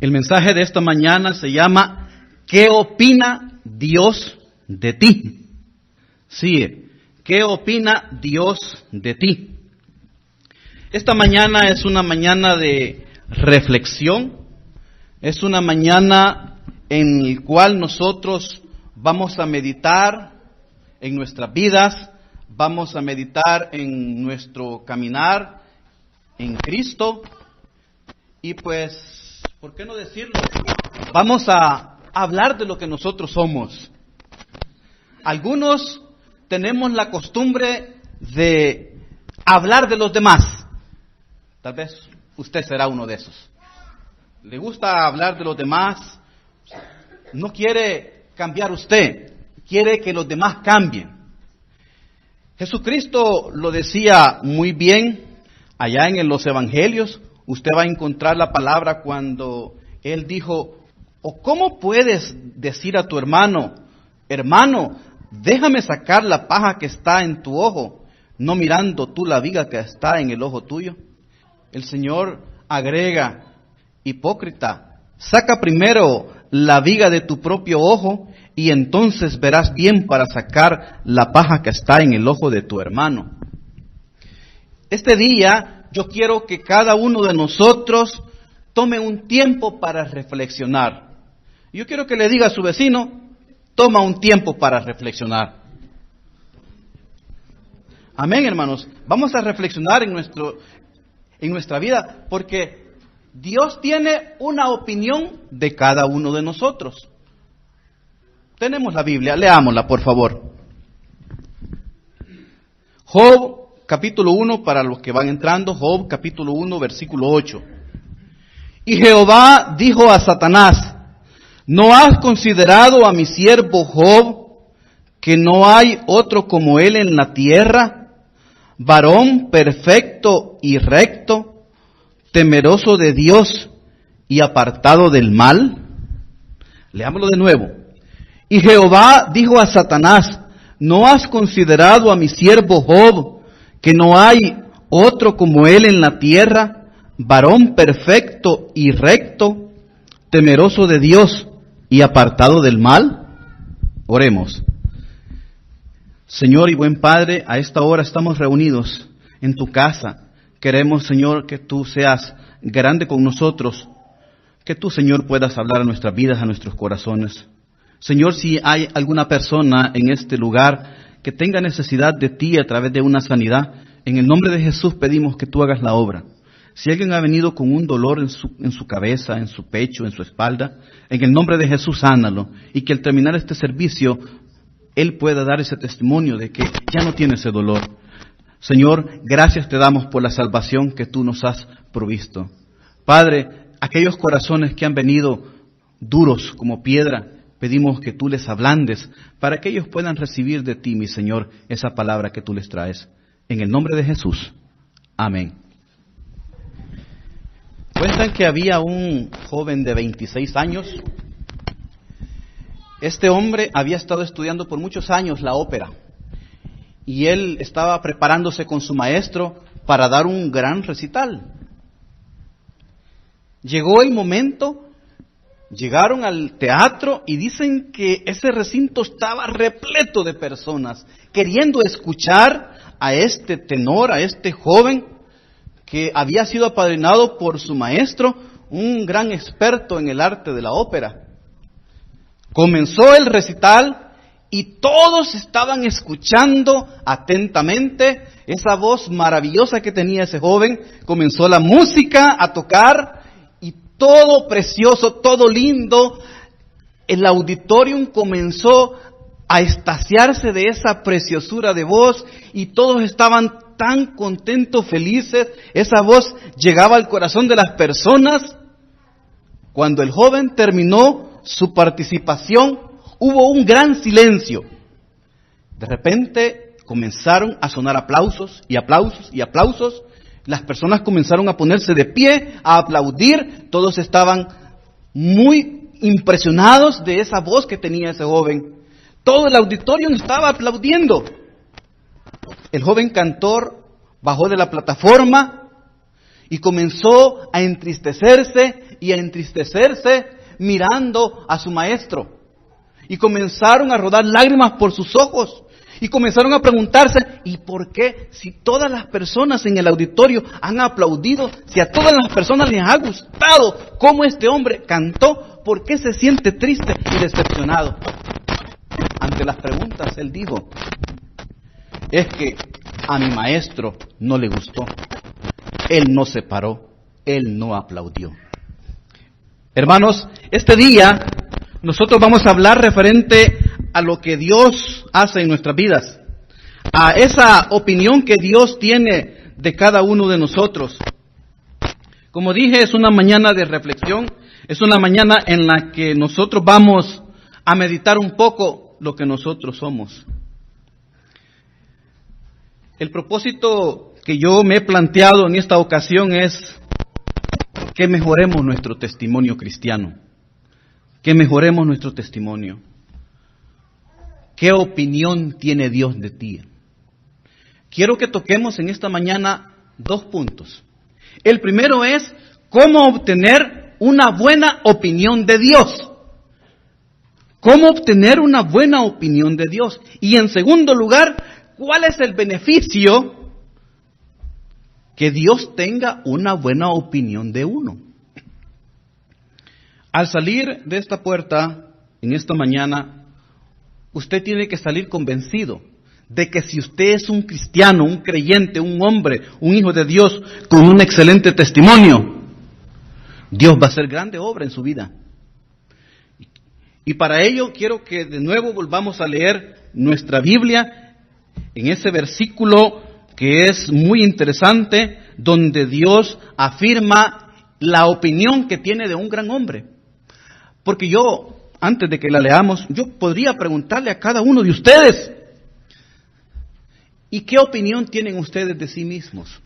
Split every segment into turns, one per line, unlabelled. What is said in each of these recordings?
El mensaje de esta mañana se llama ¿Qué opina Dios de ti? Sí, ¿qué opina Dios de ti? Esta mañana es una mañana de reflexión, es una mañana en la cual nosotros vamos a meditar en nuestras vidas, vamos a meditar en nuestro caminar en Cristo y pues, ¿por qué no decirlo? Vamos a hablar de lo que nosotros somos. Algunos tenemos la costumbre de hablar de los demás. Tal vez usted será uno de esos. Le gusta hablar de los demás, no quiere cambiar usted, quiere que los demás cambien. Jesucristo lo decía muy bien allá en los Evangelios. Usted va a encontrar la palabra cuando Él dijo, ¿o cómo puedes decir a tu hermano, hermano, déjame sacar la paja que está en tu ojo, no mirando tú la viga que está en el ojo tuyo? El Señor agrega, hipócrita, saca primero la viga de tu propio ojo y entonces verás bien para sacar la paja que está en el ojo de tu hermano. Este día yo quiero que cada uno de nosotros tome un tiempo para reflexionar. Yo quiero que le diga a su vecino, toma un tiempo para reflexionar. Amén, hermanos. Vamos a reflexionar en nuestra vida, porque Dios tiene una opinión de cada uno de nosotros. Tenemos la Biblia, leámosla por favor. Job capítulo 1, para los que van entrando, Job capítulo 1, versículo 8. Y Jehová dijo a Satanás, ¿no has considerado a mi siervo Job, que no hay otro como él en la tierra, varón perfecto y recto, temeroso de Dios y apartado del mal? Leámoslo de nuevo. Y Jehová dijo a Satanás, ¿no has considerado a mi siervo Job, que no hay otro como él en la tierra, varón perfecto y recto, temeroso de Dios y apartado del mal? Oremos. Señor y buen Padre, a esta hora estamos reunidos en tu casa. Queremos, Señor, que tú seas grande con nosotros, que tú, Señor, puedas hablar a nuestras vidas, a nuestros corazones. Señor, si hay alguna persona en este lugar que tenga necesidad de ti a través de una sanidad, en el nombre de Jesús pedimos que tú hagas la obra. Si alguien ha venido con un dolor en su cabeza, en su pecho, en su espalda, en el nombre de Jesús sánalo, y que al terminar este servicio, él pueda dar ese testimonio de que ya no tiene ese dolor. Señor, gracias te damos por la salvación que tú nos has provisto. Padre, aquellos corazones que han venido duros como piedra, pedimos que tú les ablandes para que ellos puedan recibir de ti, mi Señor, esa palabra que tú les traes. En el nombre de Jesús. Amén. Cuentan que había un joven de 26 años. Este hombre había estado estudiando por muchos años la ópera. Y él estaba preparándose con su maestro para dar un gran recital. Llegó el momento. Llegaron al teatro y dicen que ese recinto estaba repleto de personas queriendo escuchar a este tenor, a este joven que había sido apadrinado por su maestro, un gran experto en el arte de la ópera. Comenzó el recital y todos estaban escuchando atentamente esa voz maravillosa que tenía ese joven. Comenzó la música a tocar. Todo precioso, todo lindo. El auditorium comenzó a extasiarse de esa preciosura de voz y todos estaban tan contentos, felices. Esa voz llegaba al corazón de las personas. Cuando el joven terminó su participación, hubo un gran silencio. De repente comenzaron a sonar aplausos y aplausos y aplausos. Las personas comenzaron a ponerse de pie, a aplaudir. Todos estaban muy impresionados de esa voz que tenía ese joven. Todo el auditorio estaba aplaudiendo. El joven cantor bajó de la plataforma y comenzó a entristecerse y a entristecerse mirando a su maestro. Y comenzaron a rodar lágrimas por sus ojos. Y comenzaron a preguntarse, ¿y por qué? Si todas las personas en el auditorio han aplaudido, si a todas las personas les ha gustado cómo este hombre cantó, ¿por qué se siente triste y decepcionado? Ante las preguntas, él dijo, es que a mi maestro no le gustó. Él no se paró, él no aplaudió. Hermanos, este día nosotros vamos a hablar referente a lo que Dios hace en nuestras vidas, a esa opinión que Dios tiene de cada uno de nosotros. Como dije, es una mañana de reflexión, es una mañana en la que nosotros vamos a meditar un poco lo que nosotros somos. El propósito que yo me he planteado en esta ocasión es que mejoremos nuestro testimonio cristiano, que mejoremos nuestro testimonio. ¿Qué opinión tiene Dios de ti? Quiero que toquemos en esta mañana 2 puntos. El primero es cómo obtener una buena opinión de Dios. ¿Cómo obtener una buena opinión de Dios? Y en segundo lugar, ¿cuál es el beneficio que Dios tenga una buena opinión de uno? Al salir de esta puerta en esta mañana, usted tiene que salir convencido de que si usted es un cristiano, un creyente, un hombre, un hijo de Dios con un excelente testimonio, Dios va a hacer grande obra en su vida. Y para ello quiero que de nuevo volvamos a leer nuestra Biblia en ese versículo que es muy interesante, donde Dios afirma la opinión que tiene de un gran hombre. Porque yo, antes de que la leamos, yo podría preguntarle a cada uno de ustedes, ¿y qué opinión tienen ustedes de sí mismos?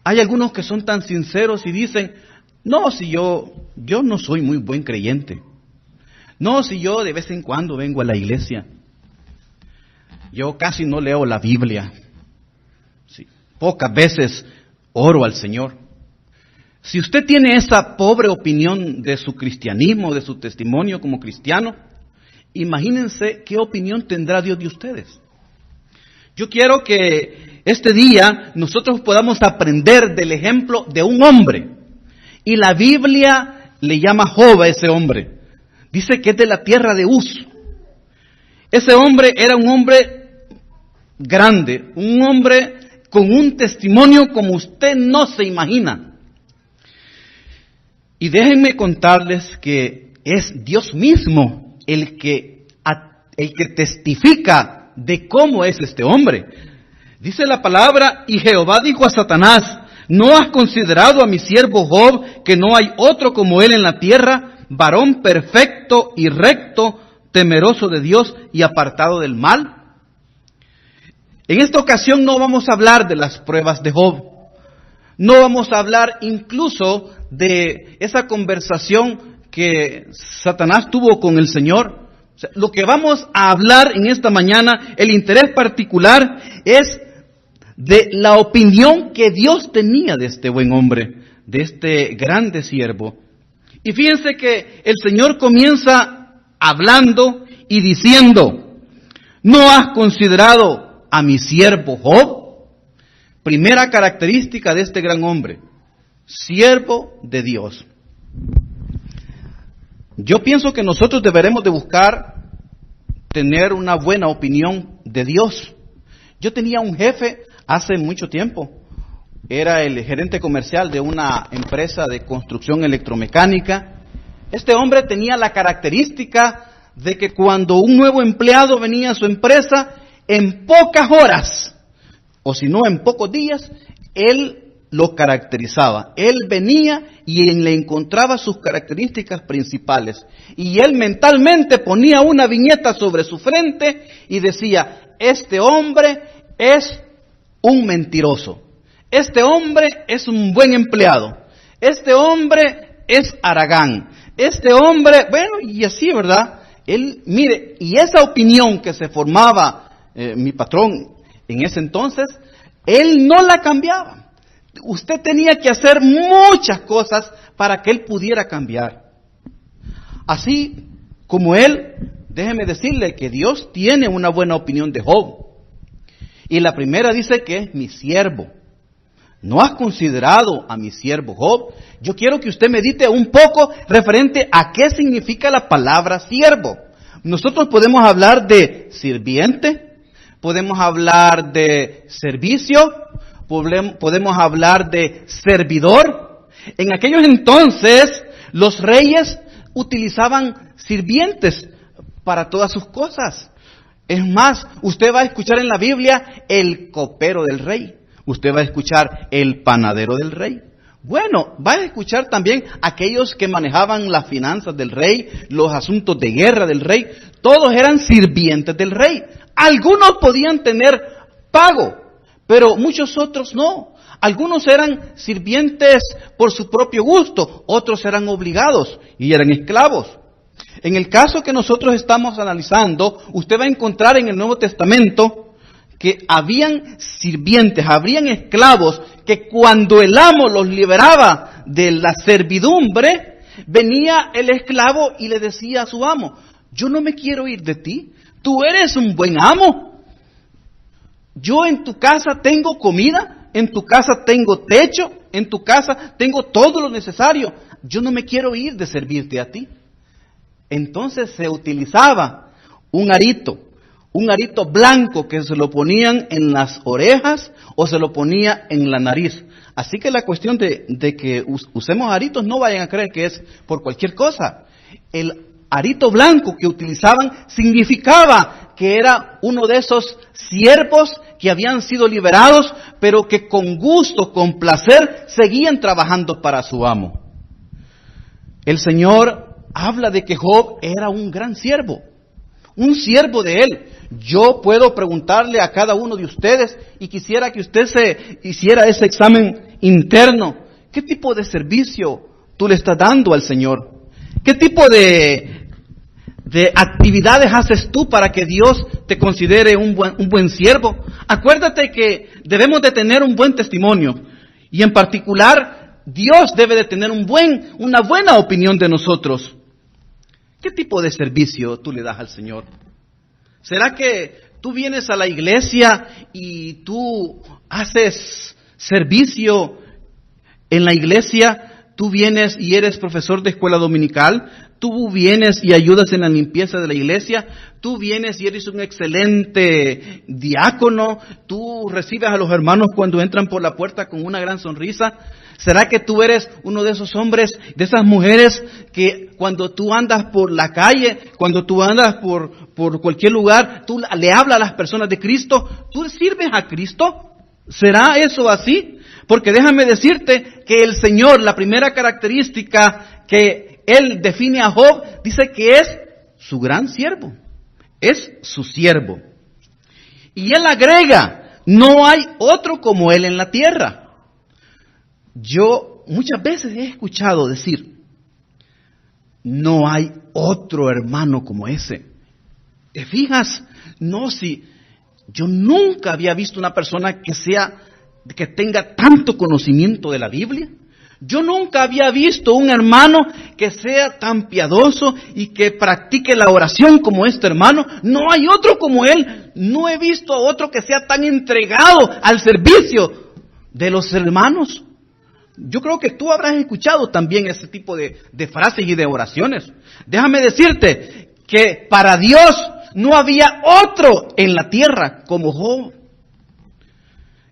Hay algunos que son tan sinceros y dicen, no, si yo no soy muy buen creyente. No, si yo de vez en cuando vengo a la iglesia. Yo casi no leo la Biblia. Sí, pocas veces oro al Señor. Si usted tiene esa pobre opinión de su cristianismo, de su testimonio como cristiano, imagínense qué opinión tendrá Dios de ustedes. Yo quiero que este día nosotros podamos aprender del ejemplo de un hombre. Y la Biblia le llama Job a ese hombre. Dice que es de la tierra de Uz. Ese hombre era un hombre grande, un hombre con un testimonio como usted no se imagina. Y déjenme contarles que es Dios mismo el que testifica de cómo es este hombre. Dice la palabra, y Jehová dijo a Satanás, ¿no has considerado a mi siervo Job, que no hay otro como él en la tierra, varón perfecto y recto, temeroso de Dios y apartado del mal? En esta ocasión no vamos a hablar de las pruebas de Job. No vamos a hablar incluso de esa conversación que Satanás tuvo con el Señor. O sea, lo que vamos a hablar en esta mañana, el interés particular es de la opinión que Dios tenía de este buen hombre, de este grande siervo. Y fíjense que el Señor comienza hablando y diciendo, ¿no has considerado a mi siervo Job? Primera característica de este gran hombre, siervo de Dios. Yo pienso que nosotros deberemos de buscar tener una buena opinión de Dios. Yo tenía un jefe hace mucho tiempo, era el gerente comercial de una empresa de construcción electromecánica. Este hombre tenía la característica de que cuando un nuevo empleado venía a su empresa, en pocas horas, o si no en pocos días, él lo caracterizaba. Él venía y le encontraba sus características principales. Y él mentalmente ponía una viñeta sobre su frente y decía, este hombre es un mentiroso. Este hombre es un buen empleado. Este hombre es haragán. Este hombre, bueno, y así, ¿verdad? Él, mire, y esa opinión que se formaba mi patrón en ese entonces, él no la cambiaba. Usted tenía que hacer muchas cosas para que él pudiera cambiar. Así como él, déjeme decirle que Dios tiene una buena opinión de Job. Y la primera dice que es mi siervo. ¿No has considerado a mi siervo Job? Yo quiero que usted medite un poco referente a qué significa la palabra siervo. Nosotros podemos hablar de sirviente, podemos hablar de servicio, podemos hablar de servidor. En aquellos entonces, los reyes utilizaban sirvientes para todas sus cosas. Es más, usted va a escuchar en la Biblia el copero del rey. Usted va a escuchar el panadero del rey. Bueno, va a escuchar también aquellos que manejaban las finanzas del rey, los asuntos de guerra del rey. Todos eran sirvientes del rey. Algunos podían tener pago, pero muchos otros no. Algunos eran sirvientes por su propio gusto, otros eran obligados y eran esclavos. En el caso que nosotros estamos analizando, usted va a encontrar en el Nuevo Testamento que habían sirvientes, habrían esclavos, que cuando el amo los liberaba de la servidumbre, venía el esclavo y le decía a su amo: yo no me quiero ir de ti, tú eres un buen amo. Yo en tu casa tengo comida, en tu casa tengo techo, en tu casa tengo todo lo necesario. Yo no me quiero ir de servirte a ti. Entonces se utilizaba un arito blanco que se lo ponían en las orejas o se lo ponía en la nariz. Así que la cuestión de que usemos aritos, no vayan a creer que es por cualquier cosa. El arito blanco que utilizaban significaba que era uno de esos siervos que habían sido liberados, pero que con gusto, con placer, seguían trabajando para su amo. El Señor habla de que Job era un gran siervo, un siervo de él. Yo puedo preguntarle a cada uno de ustedes, y quisiera que usted se hiciera ese examen interno: ¿qué tipo de servicio tú le estás dando al Señor? ¿Qué tipo de actividades haces tú para que Dios te considere un buen siervo? Acuérdate que debemos de tener un buen testimonio, y en particular Dios debe de tener una buena opinión de nosotros. ¿Qué tipo de servicio tú le das al Señor? ¿Será que tú vienes a la iglesia y tú haces servicio en la iglesia? ¿Tú vienes y eres profesor de escuela dominical? ¿Tú vienes y ayudas en la limpieza de la iglesia? ¿Tú vienes y eres un excelente diácono? ¿Tú recibes a los hermanos cuando entran por la puerta con una gran sonrisa? ¿Será que tú eres uno de esos hombres, de esas mujeres que cuando tú andas por la calle, cuando tú andas por cualquier lugar, tú le hablas a las personas de Cristo? ¿Tú sirves a Cristo? ¿Será eso así? Porque déjame decirte que el Señor, la primera característica que Él define a Job, dice que es su gran siervo, es su siervo. Y Él agrega: no hay otro como Él en la tierra. Yo muchas veces he escuchado decir: no hay otro hermano como ese. ¿Te fijas? No, si yo nunca había visto una persona que tenga tanto conocimiento de la Biblia. Yo nunca había visto un hermano que sea tan piadoso y que practique la oración como este hermano. No hay otro como él. No he visto a otro que sea tan entregado al servicio de los hermanos. Yo creo que tú habrás escuchado también ese tipo de frases y de oraciones. Déjame decirte que para Dios no había otro en la tierra como Job.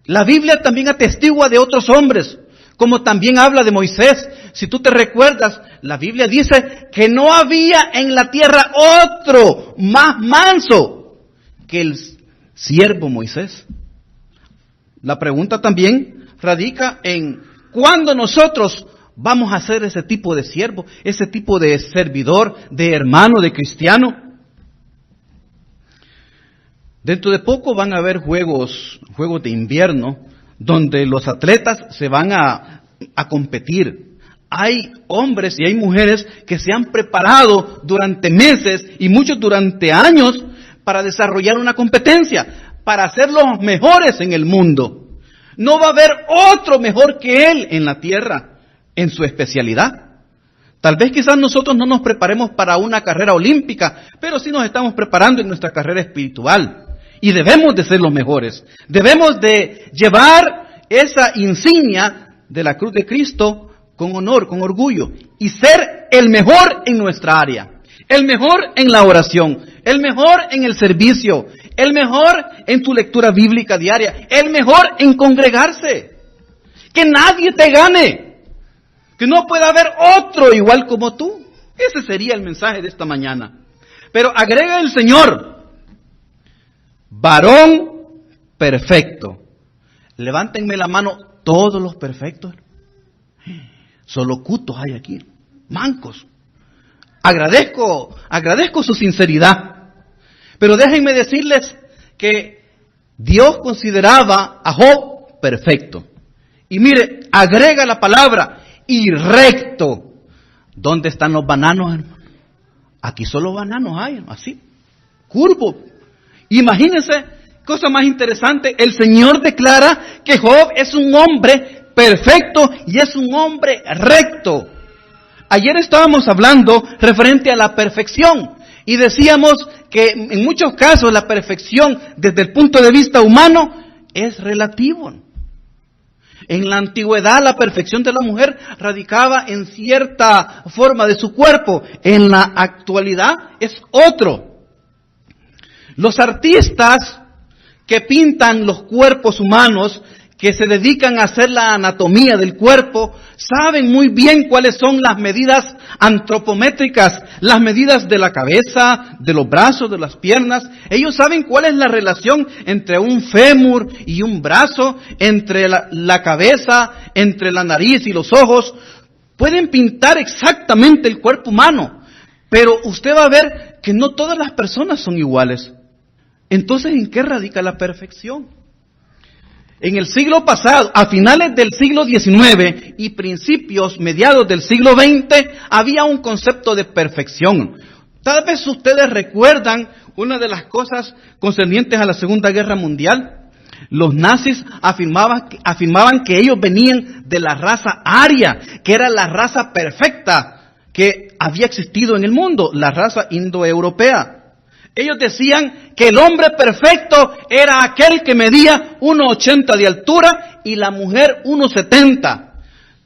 La Biblia también atestigua de otros hombres, como también habla de Moisés. Si tú te recuerdas, la Biblia dice que no había en la tierra otro más manso que el siervo Moisés. La pregunta también radica en ¿cuándo nosotros vamos a ser ese tipo de siervo, ese tipo de servidor, de hermano, de cristiano? Dentro de poco van a haber juegos de invierno, donde los atletas se van a competir. Hay hombres y hay mujeres que se han preparado durante meses y muchos durante años para desarrollar una competencia, para ser los mejores en el mundo. No va a haber otro mejor que Él en la tierra, en su especialidad. Tal vez quizás nosotros no nos preparemos para una carrera olímpica, pero sí nos estamos preparando en nuestra carrera espiritual. Y debemos de ser los mejores. Debemos de llevar esa insignia de la cruz de Cristo con honor, con orgullo. Y ser el mejor en nuestra área. El mejor en la oración. El mejor en el servicio. El mejor en tu lectura bíblica diaria. El mejor en congregarse. Que nadie te gane. Que no pueda haber otro igual como tú. Ese sería el mensaje de esta mañana. Pero agrega el Señor, varón perfecto. Levántenme la mano todos los perfectos. Solo cutos hay aquí, mancos. Agradezco su sinceridad. Pero déjenme decirles que Dios consideraba a Job perfecto. Y mire, agrega la palabra y recto. ¿Dónde están los bananos, hermano? Aquí solo bananos hay, así, curvo. Imagínense, cosa más interesante, el Señor declara que Job es un hombre perfecto y es un hombre recto. Ayer estábamos hablando referente a la perfección y decíamos que en muchos casos la perfección desde el punto de vista humano es relativo. En la antigüedad la perfección de la mujer radicaba en cierta forma de su cuerpo. En la actualidad es otro. Los artistas que pintan los cuerpos humanos, que se dedican a hacer la anatomía del cuerpo, saben muy bien cuáles son las medidas antropométricas, las medidas de la cabeza, de los brazos, de las piernas. Ellos saben cuál es la relación entre un fémur y un brazo, entre la cabeza, entre la nariz y los ojos. Pueden pintar exactamente el cuerpo humano, pero usted va a ver que no todas las personas son iguales. Entonces, ¿en qué radica la perfección? En el siglo pasado, a finales del siglo XIX y mediados del siglo XX, había un concepto de perfección. Tal vez ustedes recuerdan una de las cosas concernientes a la Segunda Guerra Mundial. Los nazis afirmaban que ellos venían de la raza aria, que era la raza perfecta que había existido en el mundo, la raza indoeuropea. Ellos decían que el hombre perfecto era aquel que medía 1,80 de altura y la mujer 1,70.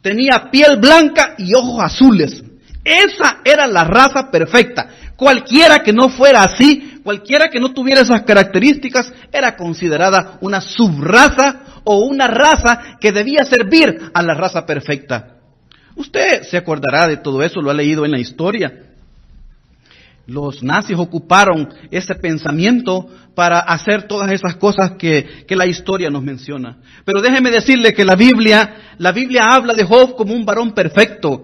Tenía piel blanca y ojos azules. Esa era la raza perfecta. Cualquiera que no fuera así, cualquiera que no tuviera esas características, era considerada una subraza o una raza que debía servir a la raza perfecta. Usted se acordará de todo eso, lo ha leído en la historia. Los nazis ocuparon ese pensamiento para hacer todas esas cosas que la historia nos menciona. Pero déjeme decirle que la Biblia habla de Job como un varón perfecto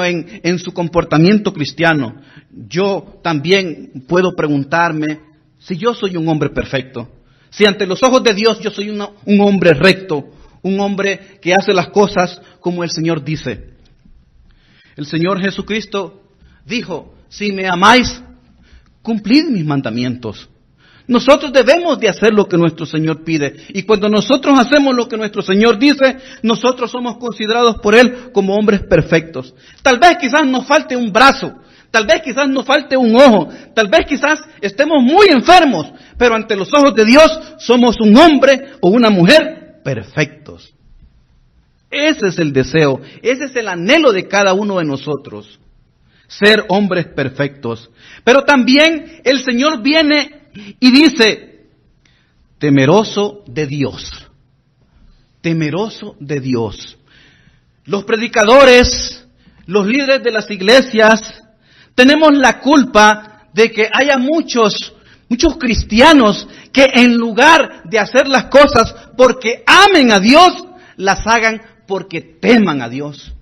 en su comportamiento cristiano. Yo también puedo preguntarme si yo soy un hombre perfecto. Si ante los ojos de Dios yo soy un hombre recto, un hombre que hace las cosas como el Señor dice. El Señor Jesucristo dijo: si me amáis, cumplid mis mandamientos. Nosotros debemos de hacer lo que nuestro Señor pide. Y cuando nosotros hacemos lo que nuestro Señor dice, nosotros somos considerados por Él como hombres perfectos. Tal vez quizás nos falte un brazo, tal vez quizás nos falte un ojo, tal vez quizás estemos muy enfermos, pero ante los ojos de Dios somos un hombre o una mujer perfectos. Ese es el deseo, ese es el anhelo de cada uno de nosotros. Ser hombres perfectos. Pero también el Señor viene y dice: temeroso de Dios. Temeroso de Dios. Los predicadores, los líderes de las iglesias, tenemos la culpa de que haya muchos cristianos que en lugar de hacer las cosas porque amen a Dios, las hagan porque teman a Dios.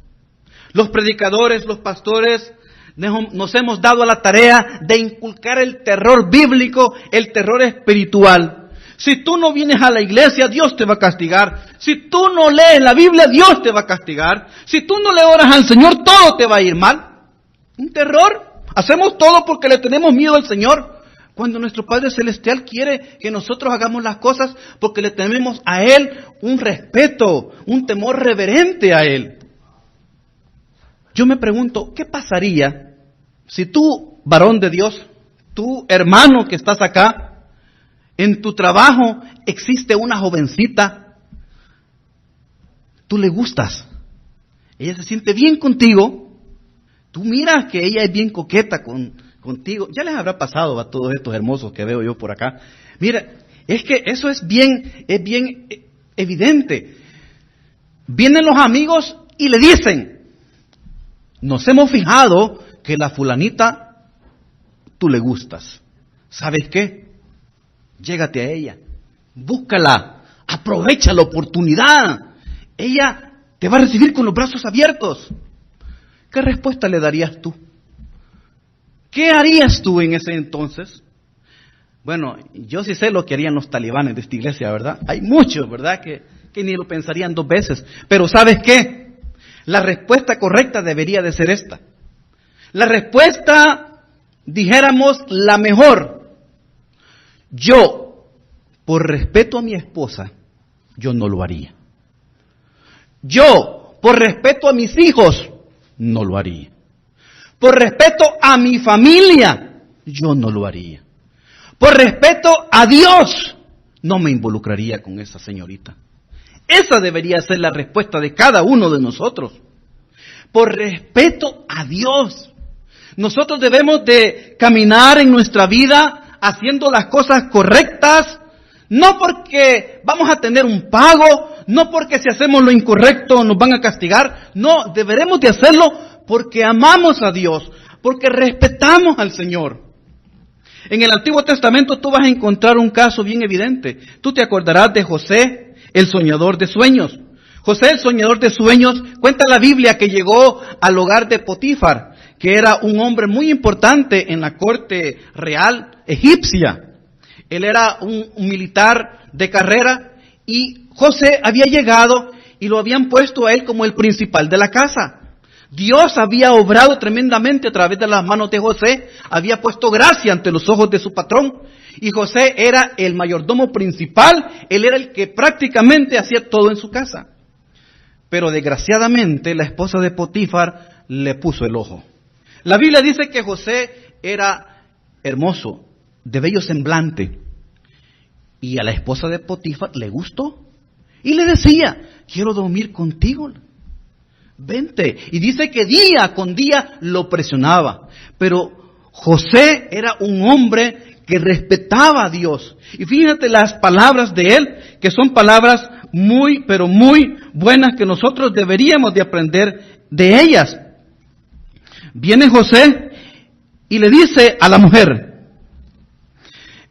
Los predicadores, los pastores, nos hemos dado a la tarea de inculcar el terror bíblico, el terror espiritual. Si tú no vienes a la iglesia, Dios te va a castigar. Si tú no lees la Biblia, Dios te va a castigar. Si tú no le oras al Señor, todo te va a ir mal. Un terror. Hacemos todo porque le tenemos miedo al Señor. Cuando nuestro Padre Celestial quiere que nosotros hagamos las cosas porque le tenemos a Él un respeto, un temor reverente a Él. Yo me pregunto, ¿qué pasaría si tú, varón de Dios, tú, hermano que estás acá, en tu trabajo existe una jovencita, tú le gustas, ella se siente bien contigo, tú miras que ella es bien coqueta contigo, ya les habrá pasado a todos estos hermosos que veo yo por acá. Mira, es que eso es bien evidente. Vienen los amigos y le dicen, nos hemos fijado que la fulanita, tú le gustas. ¿Sabes qué? Llégate a ella, búscala, aprovecha la oportunidad. Ella te va a recibir con los brazos abiertos. ¿Qué respuesta le darías tú? ¿Qué harías tú en ese entonces? Bueno, yo sí sé lo que harían los talibanes de esta iglesia, ¿verdad? Hay muchos, ¿verdad? Que ni lo pensarían dos veces. Pero ¿sabes qué? La respuesta correcta debería de ser esta. La respuesta, dijéramos, la mejor. Yo, por respeto a mi esposa, yo no lo haría. Yo, por respeto a mis hijos, no lo haría. Por respeto a mi familia, yo no lo haría. Por respeto a Dios, no me involucraría con esa señorita. Esa debería ser la respuesta de cada uno de nosotros. Por respeto a Dios. Nosotros debemos de caminar en nuestra vida haciendo las cosas correctas, no porque vamos a tener un pago, no porque si hacemos lo incorrecto nos van a castigar, no, deberemos de hacerlo porque amamos a Dios, porque respetamos al Señor. En el Antiguo Testamento tú vas a encontrar un caso bien evidente. Tú te acordarás de José, el soñador de sueños. José, el soñador de sueños, cuenta la Biblia que llegó al hogar de Potifar, que era un hombre muy importante en la corte real egipcia. Él era un militar de carrera y José había llegado y lo habían puesto a él como el principal de la casa. Dios había obrado tremendamente a través de las manos de José, había puesto gracia ante los ojos de su patrón y José era el mayordomo principal, él era el que prácticamente hacía todo en su casa. Pero desgraciadamente la esposa de Potifar le puso el ojo. La Biblia dice que José era hermoso, de bello semblante, y a la esposa de Potifar le gustó y le decía, quiero dormir contigo. Vente. Y dice que día con día lo presionaba. Pero José era un hombre que respetaba a Dios. Y fíjate las palabras de él, que son palabras muy, pero muy buenas que nosotros deberíamos de aprender de ellas. Viene José y le dice a la mujer,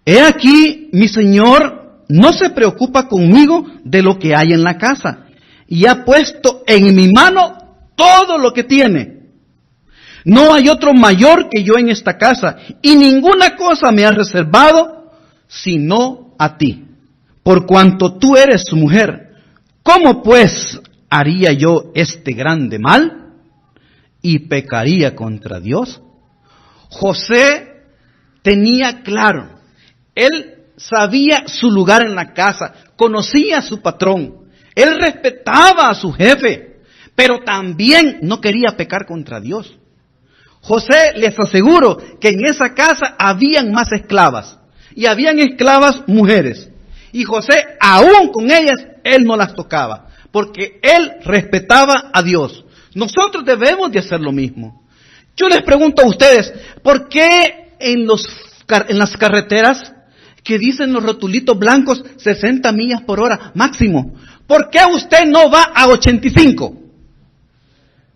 he aquí mi señor no se preocupa conmigo de lo que hay en la casa. Y ha puesto en mi mano todo lo que tiene. No hay otro mayor que yo en esta casa, y ninguna cosa me ha reservado, sino a ti. Por cuanto tú eres su mujer, ¿cómo pues haría yo este grande mal? Y pecaría contra Dios. José tenía claro, él sabía su lugar en la casa, conocía a su patrón. Él respetaba a su jefe, pero también no quería pecar contra Dios. José, les aseguro que en esa casa habían más esclavas, y habían esclavas mujeres. Y José, aún con ellas, él no las tocaba, porque él respetaba a Dios. Nosotros debemos de hacer lo mismo. Yo les pregunto a ustedes, ¿por qué en las carreteras que dicen los rotulitos blancos 60 millas por hora máximo? ¿Por qué usted no va a 85?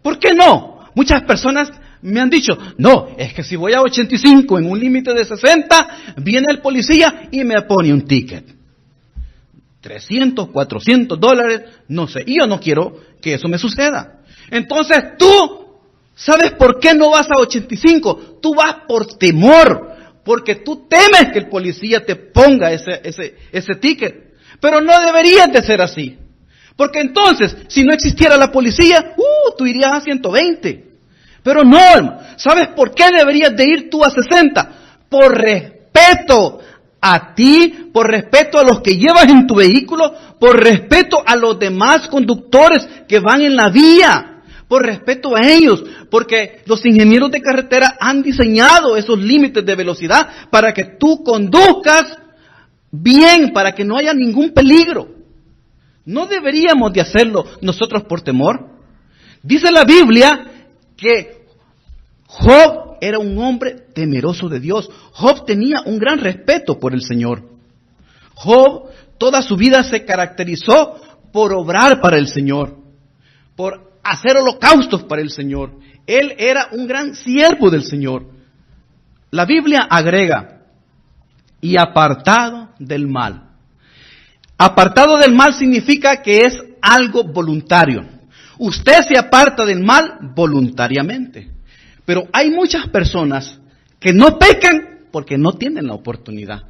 ¿Por qué no? Muchas personas me han dicho, no, es que si voy a 85 en un límite de 60, viene el policía y me pone un ticket. 300, 400 dólares, no sé. Y yo no quiero que eso me suceda. Entonces tú, ¿sabes por qué no vas a 85? Tú vas por temor, porque tú temes que el policía te ponga ese ticket. Pero no deberías de ser así. Porque entonces, si no existiera la policía, tú irías a 120. Pero no, hermano. ¿Sabes por qué deberías de ir tú a 60? Por respeto respeto a ti, por respeto a los que llevas en tu vehículo, por respeto a los demás conductores que van en la vía, por respeto a ellos, porque los ingenieros de carretera han diseñado esos límites de velocidad para que tú conduzcas bien, para que no haya ningún peligro. No deberíamos de hacerlo nosotros por temor. Dice la Biblia que Job era un hombre temeroso de Dios. Job tenía un gran respeto por el Señor. Job toda su vida se caracterizó por obrar para el Señor, por hacer holocaustos para el Señor. Él era un gran siervo del Señor. La Biblia agrega, y apartado del mal. Apartado del mal significa que es algo voluntario. Usted se aparta del mal voluntariamente. Pero hay muchas personas que no pecan porque no tienen la oportunidad.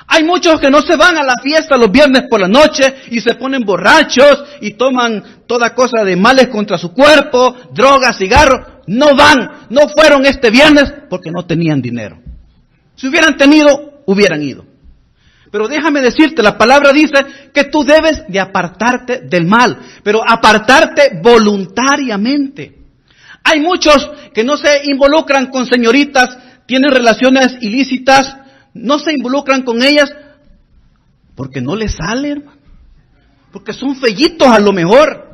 Hay muchos que no se van a la fiesta los viernes por la noche y se ponen borrachos y toman toda cosa de males contra su cuerpo, drogas, cigarros. No van, no fueron este viernes porque no tenían dinero. Si hubieran tenido, hubieran ido. Pero déjame decirte, la palabra dice que tú debes de apartarte del mal, pero apartarte voluntariamente. Hay muchos que no se involucran con señoritas, tienen relaciones ilícitas, no se involucran con ellas porque no les sale, hermano. Porque son fellitos a lo mejor.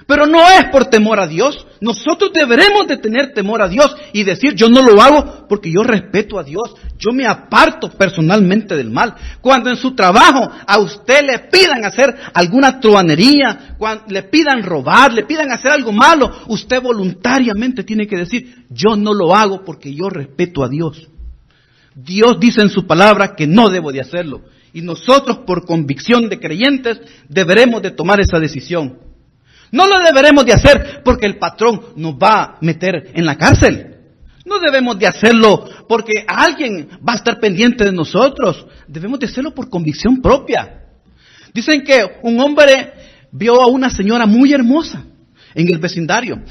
Pero no es por temor a Dios. Nosotros deberemos de tener temor a Dios y decir, yo no lo hago porque yo respeto a Dios. Yo me aparto personalmente del mal. Cuando en su trabajo a usted le pidan hacer alguna truanería, cuando le pidan robar, le pidan hacer algo malo, usted voluntariamente tiene que decir, yo no lo hago porque yo respeto a Dios. Dios dice en su palabra que no debo de hacerlo. Y nosotros por convicción de creyentes deberemos de tomar esa decisión. No lo deberemos de hacer porque el patrón nos va a meter en la cárcel. No debemos de hacerlo porque alguien va a estar pendiente de nosotros. Debemos de hacerlo por convicción propia. Dicen que un hombre vio a una señora muy hermosa en el vecindario.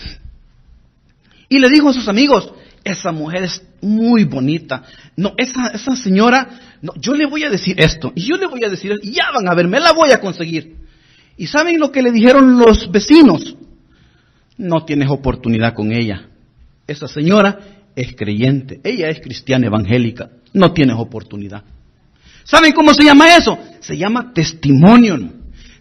Y le dijo a sus amigos, esa mujer es muy bonita. No, esa señora, no, yo le voy a decir esto. Y yo le voy a decir esto. Y ya van a ver, me la voy a conseguir. ¿Y saben lo que le dijeron los vecinos? No tienes oportunidad con ella. Esa señora es creyente. Ella es cristiana evangélica. No tienes oportunidad. ¿Saben cómo se llama eso? Se llama testimonio.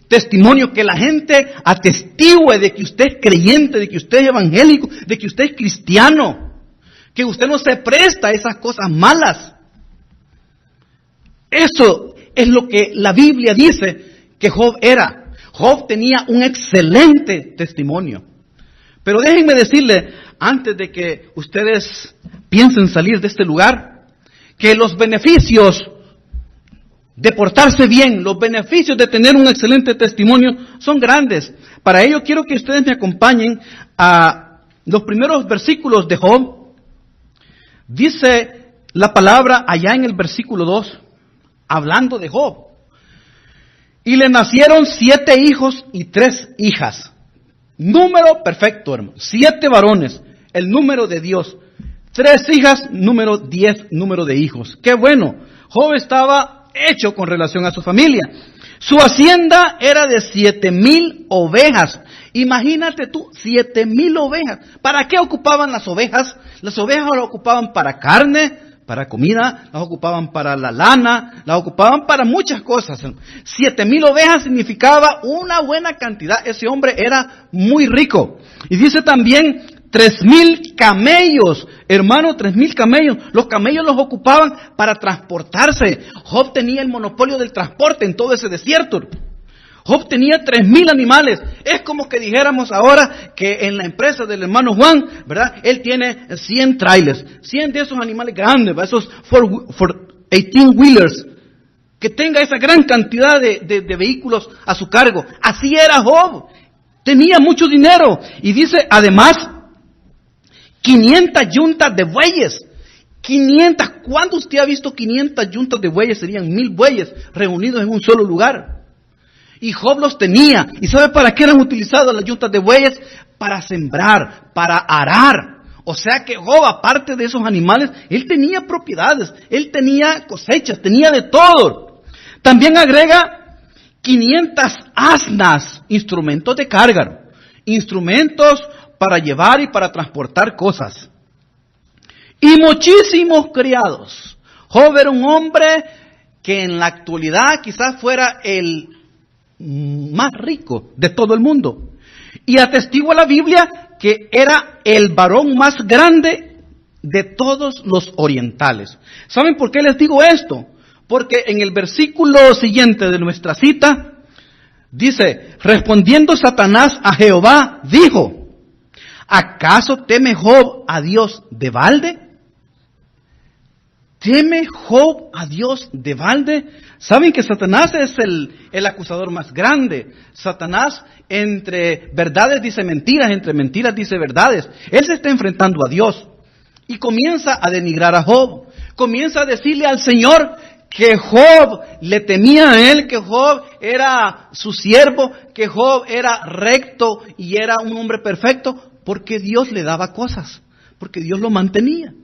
Testimonio, que la gente atestigue de que usted es creyente, de que usted es evangélico, de que usted es cristiano. Que usted no se presta a esas cosas malas. Eso es lo que la Biblia dice que Job era. Job tenía un excelente testimonio. Pero déjenme decirle, antes de que ustedes piensen salir de este lugar, que los beneficios de portarse bien, los beneficios de tener un excelente testimonio son grandes. Para ello quiero que ustedes me acompañen a los primeros versículos de Job. Dice la palabra allá en el versículo 2, hablando de Job. Y le nacieron 7 hijos y 3 hijas. Número perfecto, hermano. 7 varones, el número de Dios. 3 hijas, número 10, número de hijos. ¡Qué bueno! Job estaba hecho con relación a su familia. Su hacienda era de 7,000 ovejas. Imagínate tú, 7,000 ovejas. ¿Para qué ocupaban las ovejas? Las ovejas las ocupaban para carne, para comida, las ocupaban para la lana, las ocupaban para muchas cosas. 7,000 ovejas significaba una buena cantidad. Ese hombre era muy rico. Y dice también 3,000 camellos. Hermano, 3,000 camellos. Los camellos los ocupaban para transportarse. Job tenía el monopolio del transporte en todo ese desierto. Job tenía 3,000 animales. Es como que dijéramos ahora que en la empresa del hermano Juan, ¿verdad? Él tiene 100 trailers, 100 de esos animales grandes, ¿verdad? Esos 18-wheelers, que tenga esa gran cantidad de vehículos a su cargo. Así era Job. Tenía mucho dinero. Y dice, además, 500 yuntas de bueyes. 500. ¿Cuándo usted ha visto 500 yuntas de bueyes? Serían 1,000 bueyes reunidos en un solo lugar. Y Job los tenía. ¿Y sabe para qué eran utilizadas las yuntas de bueyes? Para sembrar, para arar. O sea que Job, aparte de esos animales, él tenía propiedades, él tenía cosechas, tenía de todo. También agrega 500 asnas, instrumentos de carga, instrumentos para llevar y para transportar cosas. Y muchísimos criados. Job era un hombre que en la actualidad quizás fuera el más rico de todo el mundo. Y atestigua la Biblia que era el varón más grande de todos los orientales. ¿Saben por qué les digo esto? Porque en el versículo siguiente de nuestra cita, dice, respondiendo Satanás a Jehová, dijo, ¿acaso teme Job a Dios de balde? ¿Teme Job a Dios de balde? Saben que Satanás es el acusador más grande. Satanás entre verdades dice mentiras, entre mentiras dice verdades. Él se está enfrentando a Dios y comienza a denigrar a Job. Comienza a decirle al Señor que Job le temía a él, que Job era su siervo, que Job era recto y era un hombre perfecto, porque Dios le daba cosas, porque Dios lo mantenía.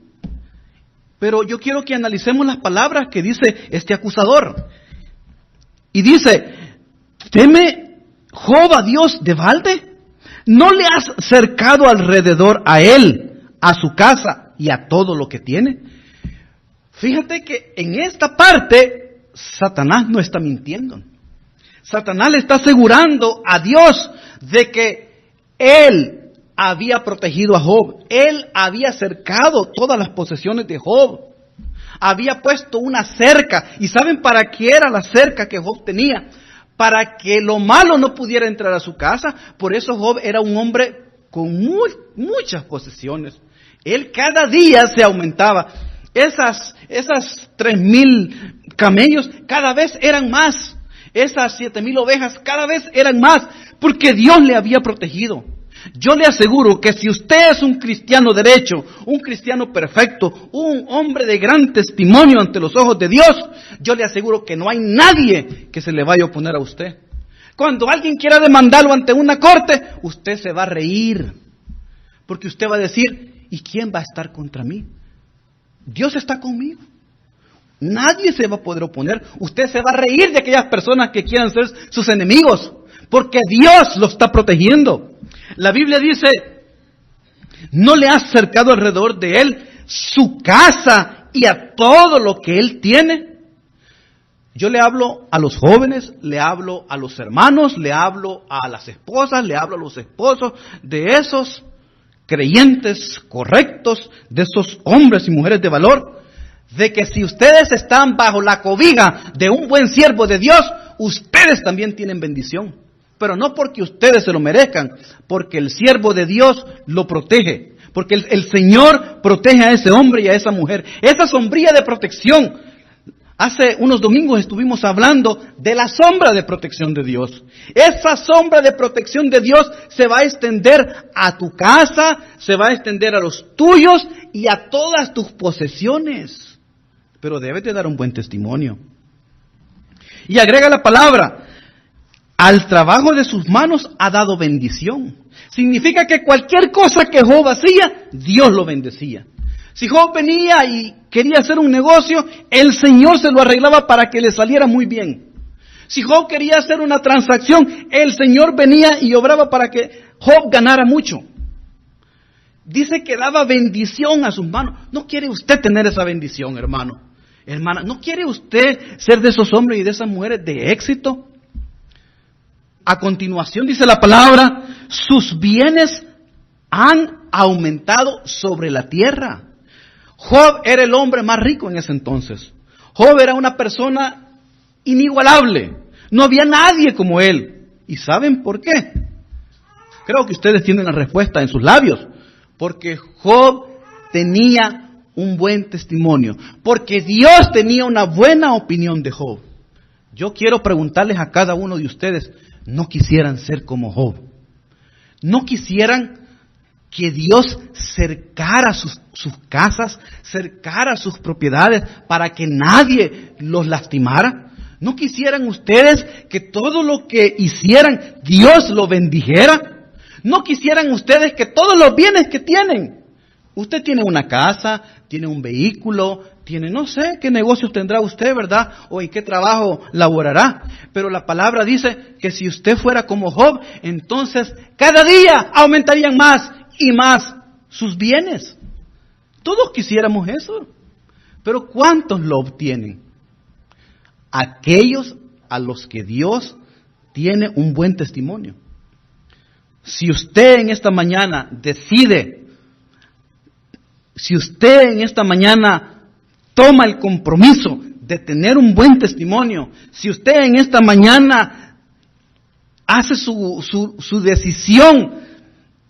Pero yo quiero que analicemos las palabras que dice este acusador. Y dice, ¿teme Job a Dios de balde? ¿No le has cercado alrededor a él, a su casa y a todo lo que tiene? Fíjate que en esta parte Satanás no está mintiendo. Satanás le está asegurando a Dios de que él había protegido a Job. Él había cercado todas las posesiones de Job. Había puesto una cerca. ¿Y saben para qué era la cerca que Job tenía? Para que lo malo no pudiera entrar a su casa. Por eso Job era un hombre con muchas posesiones. Él cada día se aumentaba. Esas 3,000 camellos cada vez eran más. Esas 7,000 ovejas cada vez eran más. Porque Dios le había protegido. Yo le aseguro que si usted es un cristiano derecho, un cristiano perfecto, un hombre de gran testimonio ante los ojos de Dios, yo le aseguro que no hay nadie que se le vaya a oponer a usted. Cuando alguien quiera demandarlo ante una corte, usted se va a reír. Porque usted va a decir, ¿y quién va a estar contra mí? Dios está conmigo. Nadie se va a poder oponer. Usted se va a reír de aquellas personas que quieran ser sus enemigos, porque Dios lo está protegiendo. La Biblia dice, no le has cercado alrededor de él su casa y a todo lo que él tiene. Yo le hablo a los jóvenes, le hablo a los hermanos, le hablo a las esposas, le hablo a los esposos de esos creyentes correctos, de esos hombres y mujeres de valor, de que si ustedes están bajo la cobija de un buen siervo de Dios, ustedes también tienen bendición. Pero no porque ustedes se lo merezcan, porque el siervo de Dios lo protege, porque el Señor protege a ese hombre y a esa mujer. Esa sombrilla de protección, hace unos domingos estuvimos hablando de la sombra de protección de Dios. Esa sombra de protección de Dios se va a extender a tu casa, se va a extender a los tuyos y a todas tus posesiones. Pero debes de dar un buen testimonio. Y agrega la palabra, al trabajo de sus manos ha dado bendición. Significa que cualquier cosa que Job hacía, Dios lo bendecía. Si Job venía y quería hacer un negocio, el Señor se lo arreglaba para que le saliera muy bien. Si Job quería hacer una transacción, el Señor venía y obraba para que Job ganara mucho. Dice que daba bendición a sus manos. ¿No quiere usted tener esa bendición, hermano? Hermana, ¿no quiere usted ser de esos hombres y de esas mujeres de éxito? A continuación dice la palabra, sus bienes han aumentado sobre la tierra. Job era el hombre más rico en ese entonces. Job era una persona inigualable. No había nadie como él. ¿Y saben por qué? Creo que ustedes tienen la respuesta en sus labios. Porque Job tenía un buen testimonio. Porque Dios tenía una buena opinión de Job. Yo quiero preguntarles a cada uno de ustedes, ¿no quisieran ser como Job? ¿No quisieran que Dios cercara sus casas, cercara sus propiedades para que nadie los lastimara? ¿No quisieran ustedes que todo lo que hicieran Dios lo bendijera? ¿No quisieran ustedes que todos los bienes que tienen Usted tiene una casa, tiene un vehículo, tiene, no sé qué negocios tendrá usted, ¿verdad? O en qué trabajo laborará. Pero la palabra dice que si usted fuera como Job, entonces cada día aumentarían más y más sus bienes. Todos quisiéramos eso. Pero ¿cuántos lo obtienen? Aquellos a los que Dios tiene un buen testimonio. Si usted en esta mañana decide, si usted en esta mañana toma el compromiso de tener un buen testimonio, si usted en esta mañana hace su decisión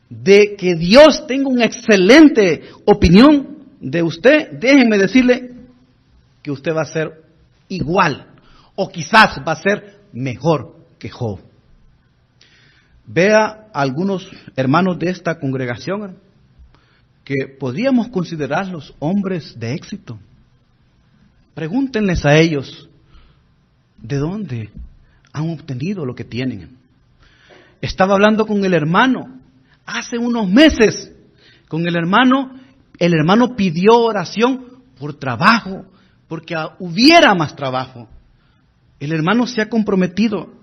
de que Dios tenga una excelente opinión de usted, déjenme decirle que usted va a ser igual o quizás va a ser mejor que Job. Vea a algunos hermanos de esta congregación que podríamos considerarlos hombres de éxito. Pregúntenles a ellos de dónde han obtenido lo que tienen. Estaba hablando con el hermano hace unos meses. Con el hermano pidió oración por trabajo, porque hubiera más trabajo. El hermano se ha comprometido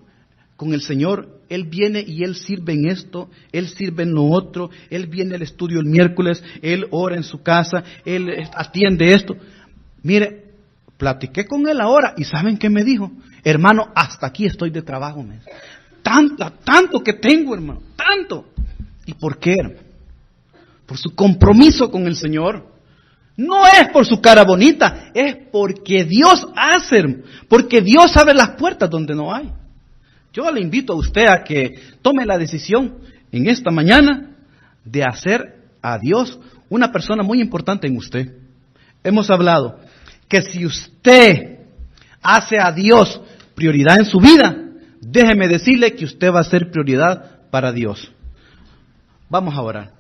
con el Señor. Él viene y él sirve en esto, él sirve en lo otro, él viene al estudio el miércoles, él ora en su casa, él atiende esto. Mire, platiqué con él ahora y ¿saben qué me dijo? Hermano, hasta aquí estoy de trabajo. Tanto que tengo, hermano, tanto. ¿Y por qué, hermano? Por su compromiso con el Señor. No es por su cara bonita, es porque Dios hace, porque Dios abre las puertas donde no hay. Yo le invito a usted a que tome la decisión en esta mañana de hacer a Dios una persona muy importante en usted. Hemos hablado que si usted hace a Dios prioridad en su vida, déjeme decirle que usted va a ser prioridad para Dios. Vamos a orar.